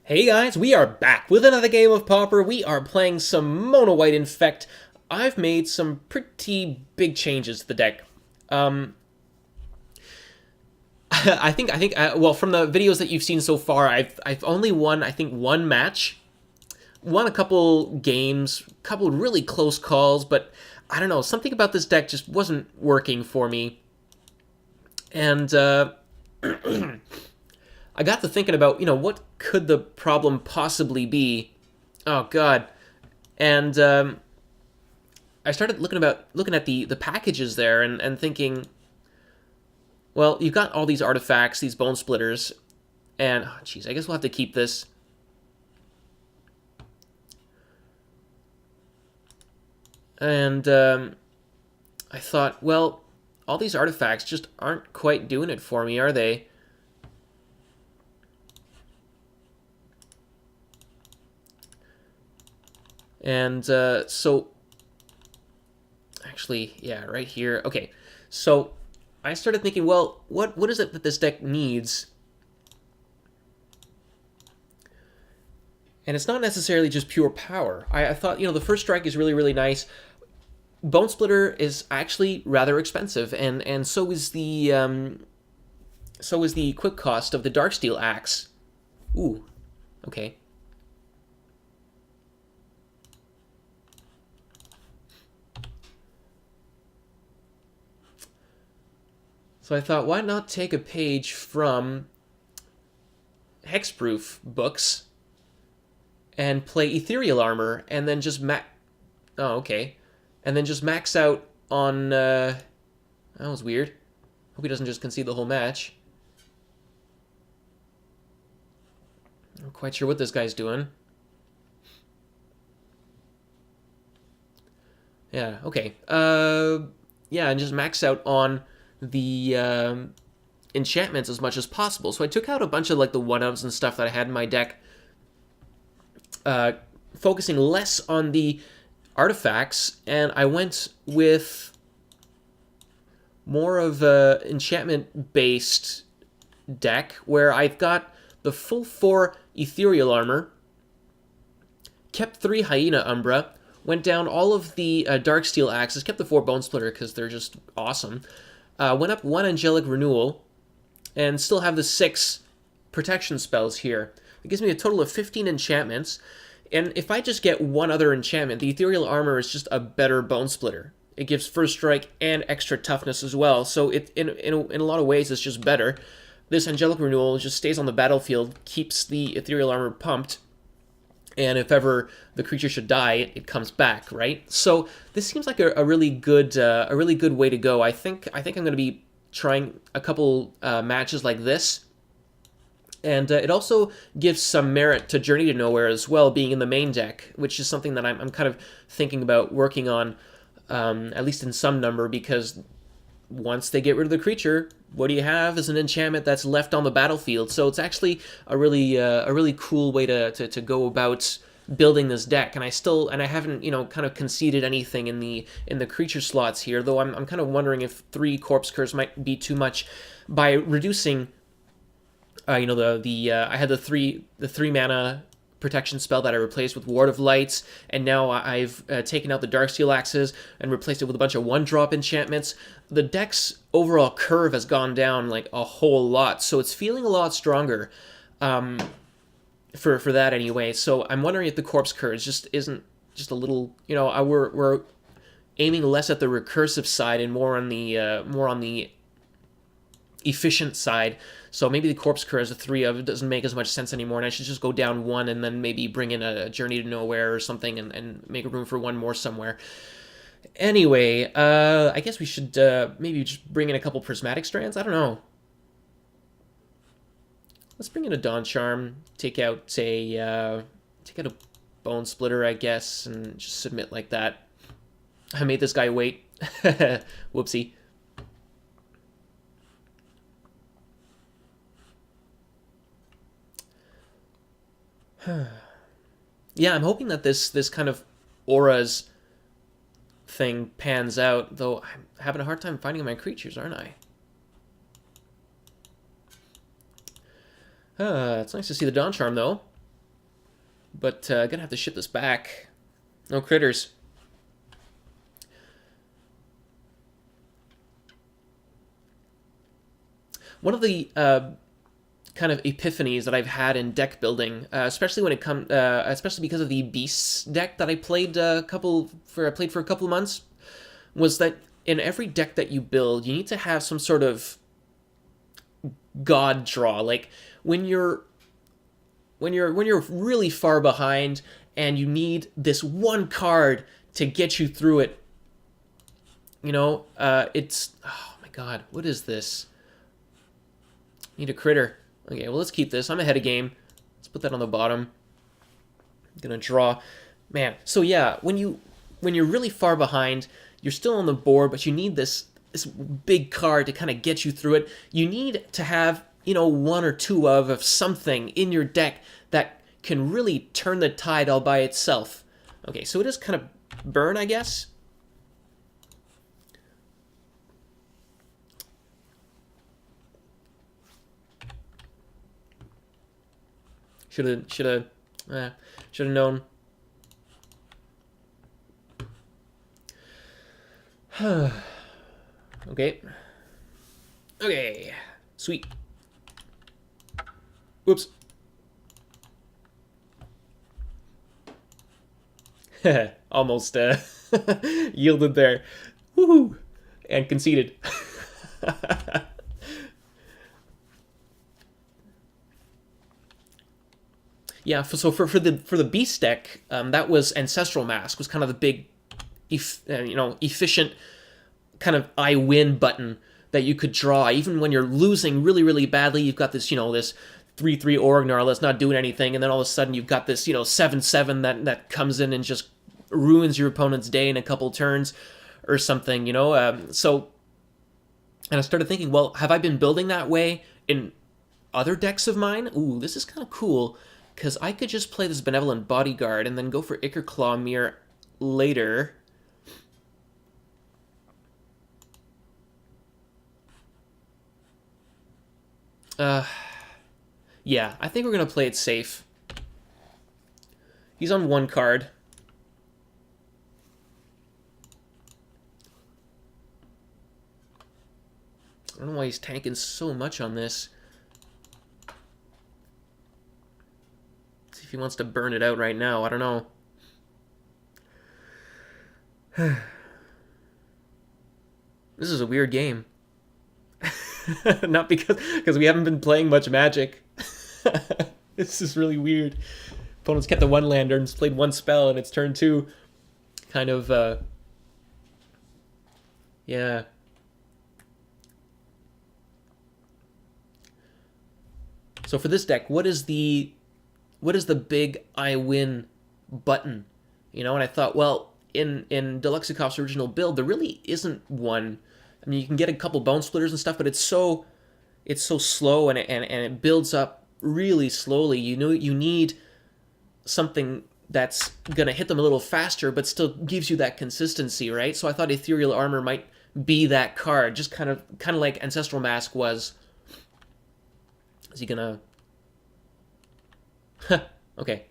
Hey guys, we are back with another game of Pauper. We are playing some Mono White Infect. I've made some pretty big changes to the deck. Well, from the videos that you've seen so far, I've only won, I think, one match. Won a couple games, couple really close calls, but I don't know, something about this deck just wasn't working for me. And, I got to thinking about, what could the problem possibly be? Oh God! And I started looking at the packages there and thinking, well, you've got all these artifacts, these bone splitters, and oh, geez, I guess we'll have to keep this. And I thought, well, all these artifacts just aren't quite doing it for me, are they? And so, actually, yeah, right here. Okay, so I started thinking, well, what is it that this deck needs? And it's not necessarily just pure power. I thought, the first strike is really, really nice. Bone Splitter is actually rather expensive, and so is the quick cost of the Darksteel Axe. Ooh, okay. So I thought, why not take a page from hexproof books and play Ethereal Armor, and then just and then just max out on. That was weird. Hope he doesn't just concede the whole match. I'm not quite sure what this guy's doing. Yeah. Okay. Yeah, and just max out on the enchantments as much as possible. So I took out a bunch of like the 1-ofs and stuff that I had in my deck, focusing less on the artifacts, and I went with more of a enchantment-based deck where I've got the full 4 Ethereal Armor, kept 3 Hyena Umbra, went down all of the Darksteel Axes, kept the 4 Bone Splitter because they're just awesome, went up 1 Angelic Renewal, and still have the 6 protection spells here. It gives me a total of 15 enchantments, and if I just get one other enchantment, the Ethereal Armor is just a better Bone Splitter. It gives first strike and extra toughness as well, so it in a lot of ways it's just better. This Angelic Renewal just stays on the battlefield, keeps the Ethereal Armor pumped, and if ever the creature should die, it comes back, right? So this seems like a really good way to go. I think I'm going to be trying a couple matches like this, and it also gives some merit to Journey to Nowhere as well, being in the main deck, which is something that I'm kind of thinking about working on, at least in some number, because once they get rid of the creature, what do you have is an enchantment that's left on the battlefield. So it's actually a really cool way to go about building this deck. And I haven't kind of conceded anything in the creature slots here, though I'm kind of wondering if 3 Corpse Curse might be too much by reducing. I had the 3 mana protection spell that I replaced with Ward of Lights, and now I've taken out the Darksteel Axes and replaced it with a bunch of 1-drop enchantments. The deck's overall curve has gone down like a whole lot, so it's feeling a lot stronger for that anyway. So I'm wondering if the Corpse Curse just isn't just a little, we're aiming less at the recursive side and more on the efficient side. So maybe the Corpse Curse, a 3 of it, doesn't make as much sense anymore, and I should just go down 1 and then maybe bring in a Journey to Nowhere or something and make room for 1 more somewhere. Anyway, I guess we should maybe just bring in a couple Prismatic Strands. I don't know. Let's bring in a Dawn Charm, take out a Bone Splitter, I guess, and just submit like that. I made this guy wait. Whoopsie. Yeah, I'm hoping that this kind of auras thing pans out, though I'm having a hard time finding my creatures, aren't I? It's nice to see the Dawn Charm, though. But gonna have to ship this back. No critters. One of the kind of epiphanies that I've had in deck building, especially when it comes, especially because of the Beasts deck that I played I played for a couple of months, was that in every deck that you build, you need to have some sort of god draw. Like when you're really far behind and you need this one card to get you through it. You know, it's, oh my god, what is this? Need a critter. Okay, well, let's keep this. I'm ahead of game. Let's put that on the bottom. I'm gonna draw. Man, so yeah, when you're really far behind, you're still on the board, but you need this big card to kind of get you through it. You need to have, you know, one or two of something in your deck that can really turn the tide all by itself. Okay, so it is kind of burn, I guess. Should have known. Okay. Okay. Sweet. Whoops. Almost yielded there. Woohoo! And conceded. Yeah, so for the Beast deck, that was Ancestral Mask was kind of the big, efficient kind of I win button that you could draw even when you're losing really, really badly. You've got this, this 3/3 Orgnar that's not doing anything, and then all of a sudden you've got this 7/7 that comes in and just ruins your opponent's day in a couple turns or something. So, and I started thinking, well, have I been building that way in other decks of mine? Ooh, this is kind of cool. Because I could just play this Benevolent Bodyguard and then go for Ichor Mirror later. Yeah, I think we're going to play it safe. He's on one card. I don't know why he's tanking so much on this. If he wants to burn it out right now, I don't know. This is a weird game. Not because we haven't been playing much Magic. This is really weird. Opponent's kept the one lander and played one spell, and it's turn 2. Kind of, yeah. So for this deck, what is the big I win button? And I thought, well, in Deluxicoff's original build, there really isn't one. I mean, you can get a couple bone splitters and stuff, but it's so slow and it builds up really slowly. You need something that's gonna hit them a little faster, but still gives you that consistency, right? So I thought Ethereal Armor might be that card, just kind of like Ancestral Mask was. Is he gonna? Okay.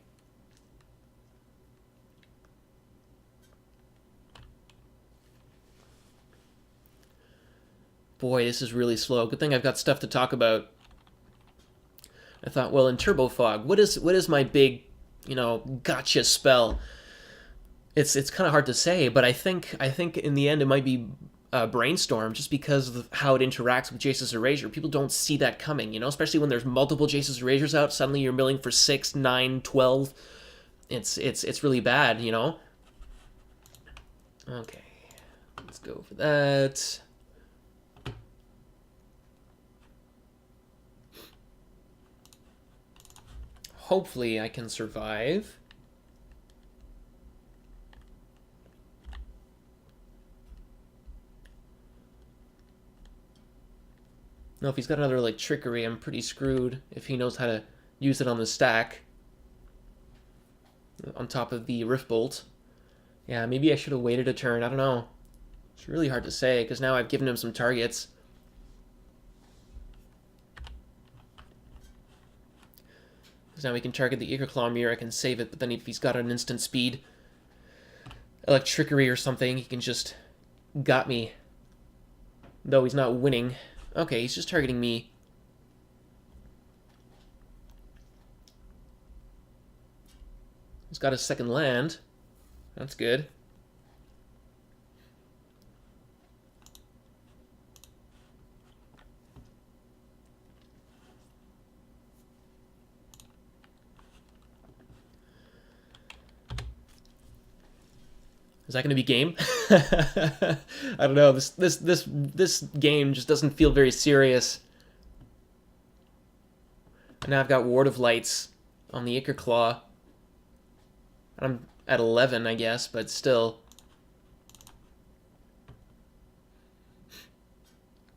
Boy, this is really slow. Good thing I've got stuff to talk about. I thought, well, in Turbo Fog, what is my big, gotcha spell? It's kind of hard to say, but I think in the end it might be Brainstorm, just because of how it interacts with Jace's Erasure. People don't see that coming, especially when there's multiple Jace's Erasures out. Suddenly you're milling for 6, 9, 12. It's really bad, Okay, let's go for that. Hopefully I can survive. No, if he's got another, Trickery, I'm pretty screwed if he knows how to use it on the stack. On top of the Rift Bolt. Yeah, maybe I should have waited a turn. I don't know. It's really hard to say, because now I've given him some targets. Because now we can target the Ichor Mirror and save it, but then if he's got an instant speed electrickery or something, he can just got me. Though he's not winning. Okay, he's just targeting me. He's got his second land. That's good. Is that going to be game? I don't know. This game just doesn't feel very serious. And now I've got Ward of Lights on the Ichor Claw. I'm at 11, I guess, but still.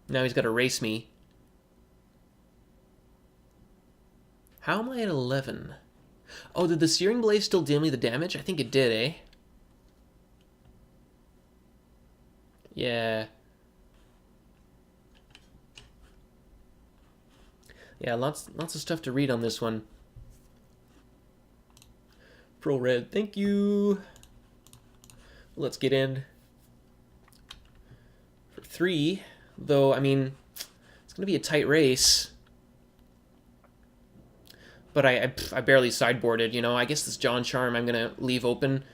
Now he's got to race me. How am I at 11? Oh, did the Searing Blade still deal me the damage? I think it did, eh? Yeah. Yeah, lots of stuff to read on this one. Pro Red, thank you. Let's get in for 3. Though, I mean, it's going to be a tight race. But I barely sideboarded, you know. I guess this John Charm I'm going to leave open.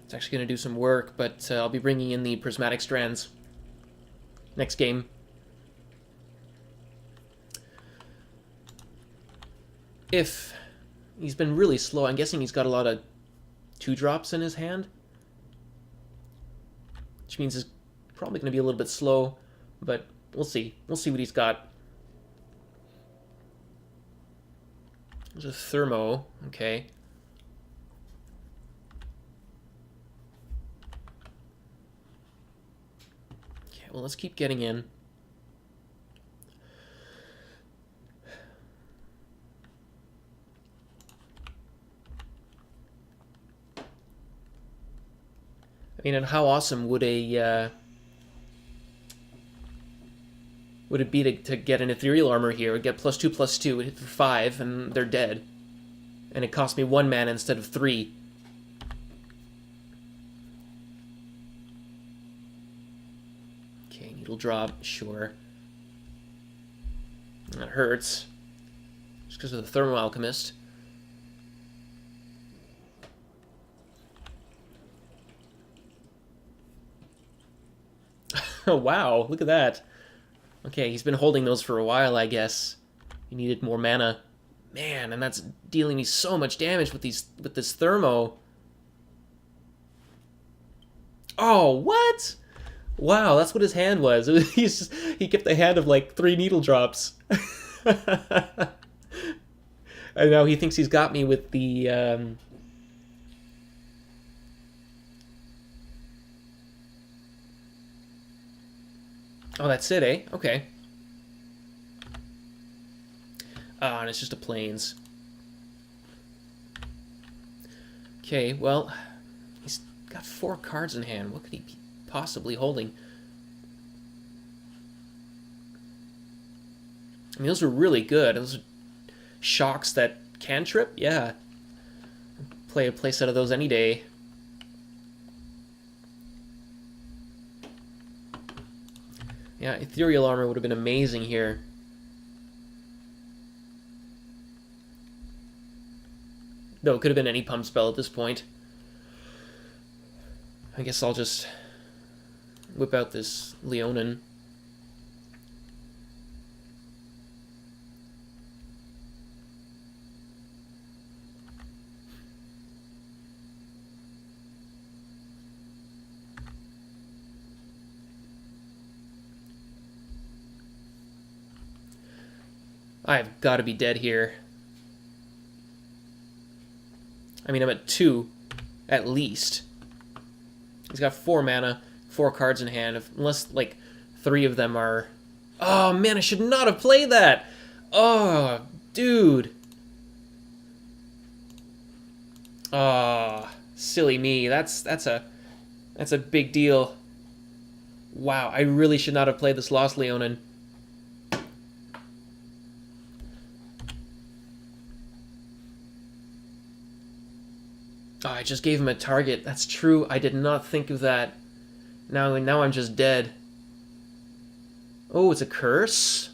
It's actually going to do some work, but I'll be bringing in the Prismatic Strands next game. If he's been really slow, I'm guessing he's got a lot of 2-drops in his hand, which means he's probably going to be a little bit slow, but we'll see. We'll see what he's got. There's a Thermo, okay. Well, let's keep getting in. I mean, and how awesome would it be to get an Ethereal Armor here? It'd get +2/+2, it hit for 5, and they're dead. And it cost me 1 mana instead of 3. Needle drop, sure. That hurts. Just because of the Thermo Alchemist. Oh, wow, look at that. Okay, he's been holding those for a while, I guess. He needed more mana. Man, and that's dealing me so much damage with this Thermo. Oh, what? Wow, that's what his hand was. He kept a hand of like 3 needle drops. And now he thinks he's got me with the... Oh, that's it, eh? Okay. Ah, and it's just a plains. Okay, well, he's got 4 cards in hand. What could he be possibly holding? I mean, those are really good. Those are shocks that cantrip? Yeah. Play a playset of those any day. Yeah, Ethereal Armor would have been amazing here. Though it could have been any pump spell at this point. I guess I'll just whip out this Leonin. I've got to be dead here. I mean, I'm at 2, at least. He's got 4 mana, 4 cards in hand, unless, like, 3 of them are... Oh, man, I should not have played that! Oh, dude. Oh, silly me. That's a big deal. Wow, I really should not have played this Lost Leonin. Oh, I just gave him a target. That's true. I did not think of that. Now I'm just dead. Oh, it's a curse?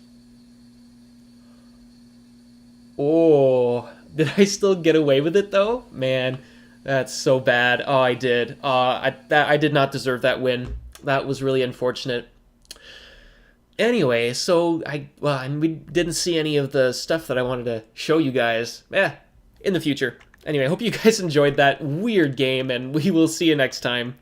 Oh, did I still get away with it though? Man, that's so bad. Oh, I did. I did not deserve that win. That was really unfortunate. Anyway, so and we didn't see any of the stuff that I wanted to show you guys. In the future. Anyway, I hope you guys enjoyed that weird game, and we will see you next time.